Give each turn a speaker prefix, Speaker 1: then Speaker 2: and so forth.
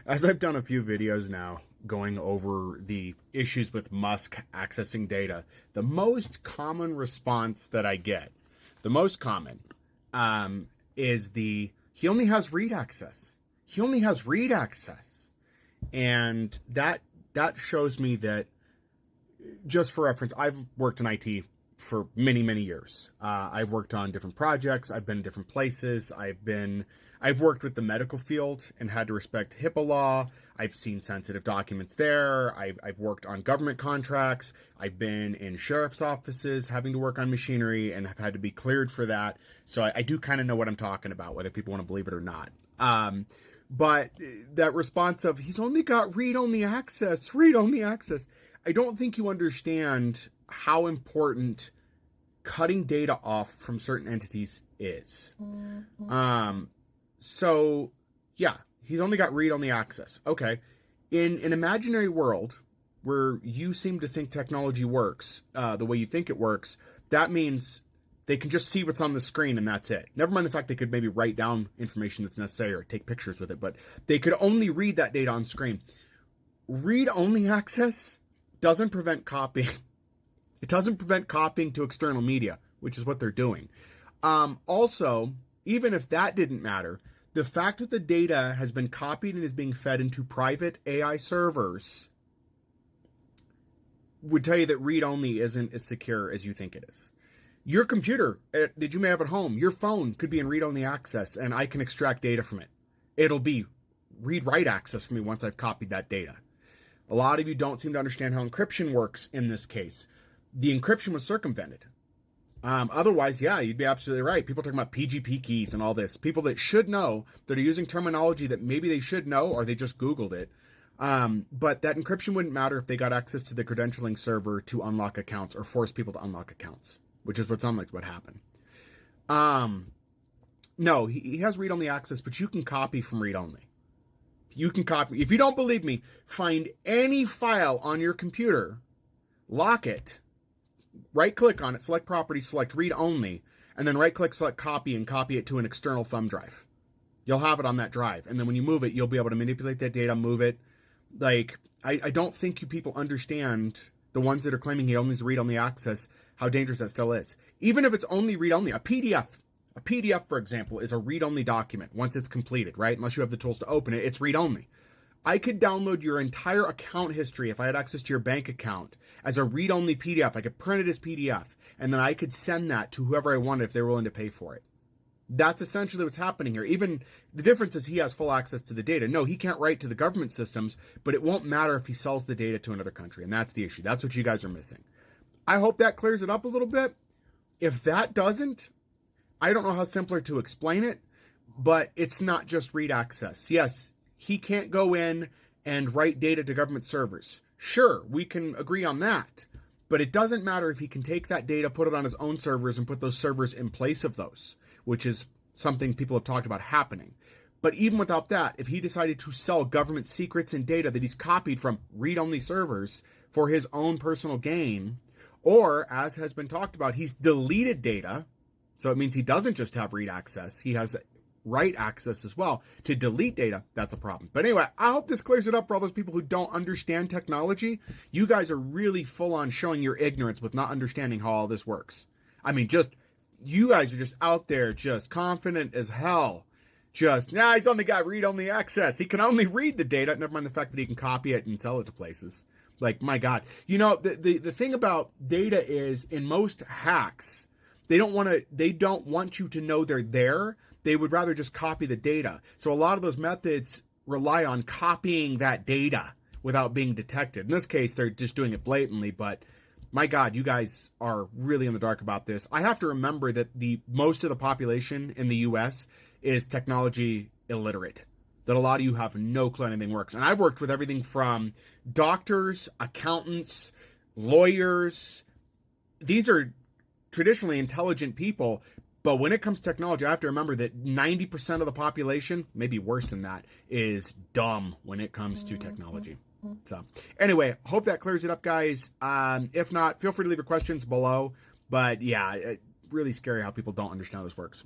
Speaker 1: as I've done a few videos now going over the issues with Musk accessing data, the most common response that I get, the most common, is he only has read access. He only has read access. And that shows me that, just for reference, I've worked in IT for many, many years. I've worked on different projects. I've been in different places. I've worked with the medical field and had to respect HIPAA law. I've seen sensitive documents there. I've worked on government contracts. I've been in sheriff's offices having to work on machinery and have had to be cleared for that. So I do kind of know what I'm talking about, whether people want to believe it or not. But that response of, he's only got read-only access, read-only access. I don't think you understand how important cutting data off from certain entities is. So, yeah, he's only got read-only access. Okay. In an imaginary world where you seem to think technology works the way you think it works, that means they can just see what's on the screen and that's it. Never mind the fact they could maybe write down information that's necessary or take pictures with it, but they could only read that data on screen. Read-only access doesn't prevent copying. It doesn't prevent copying to external media, which is what they're doing. Also, even if that didn't matter, the fact that the data has been copied and is being fed into private AI servers would tell you that read-only isn't as secure as you think it is. Your computer that you may have at home, your phone could be in read-only access, and I can extract data from it. It'll be read-write access for me once I've copied that data. A lot of you don't seem to understand how encryption works in this case. The encryption was circumvented. Otherwise, yeah, you'd be absolutely right. People talking about PGP keys and all this. People that should know, that are using terminology that maybe they should know, or they just Googled it. But that encryption wouldn't matter if they got access to the credentialing server to unlock accounts or force people to unlock accounts, which is what sounds like what happened. No, he has read-only access, but you can copy from read-only. You can copy. If you don't believe me, find any file on your computer, lock it, right-click on it, select property, select read-only, and then right-click, select copy, and copy it to an external thumb drive. You'll have it on that drive, and then when you move it, you'll be able to manipulate that data, move it. Like, I don't think you people understand, the ones that are claiming he only has read-only access, how dangerous that still is. Even if it's only read-only, a PDF, for example, is a read-only document once it's completed, right? Unless you have the tools to open it, it's read-only. I could download your entire account history if I had access to your bank account as a read-only PDF. I could print it as PDF, and then I could send that to whoever I wanted if they were willing to pay for it. That's essentially what's happening here. Even the difference is he has full access to the data. No, he can't write to the government systems, but it won't matter if he sells the data to another country, and that's the issue. That's what you guys are missing. I hope that clears it up a little bit. If that doesn't, I don't know how simpler to explain it, but it's not just read access. Yes, he can't go in and write data to government servers. Sure, we can agree on that, but it doesn't matter if he can take that data, put it on his own servers, and put those servers in place of those, which is something people have talked about happening. But even without that, if he decided to sell government secrets and data that he's copied from read-only servers for his own personal gain, or, as has been talked about, he's deleted data, so it means he doesn't just have read access, he has write access as well, to delete data, that's a problem. But anyway, I hope this clears it up for all those people who don't understand technology. You guys are really full on showing your ignorance with not understanding how all this works. I mean, you guys are just out there just confident as hell. He's only got read-only access. He can only read the data, never mind the fact that he can copy it and sell it to places. Like, my God. You know, the thing about data is, in most hacks, they don't want you to know they're there. They would rather just copy the data. So a lot of those methods rely on copying that data without being detected. In this case, they're just doing it blatantly, but my God, you guys are really in the dark about this. I have to remember that most of the population in the US is technology illiterate, that a lot of you have no clue anything works. And I've worked with everything from doctors, accountants, lawyers. These are traditionally intelligent people, but when it comes to technology, I have to remember that 90% of the population, maybe worse than that, is dumb when it comes to technology. So anyway, hope that clears it up, guys. If not, feel free to leave your questions below. But yeah, really scary how people don't understand how this works.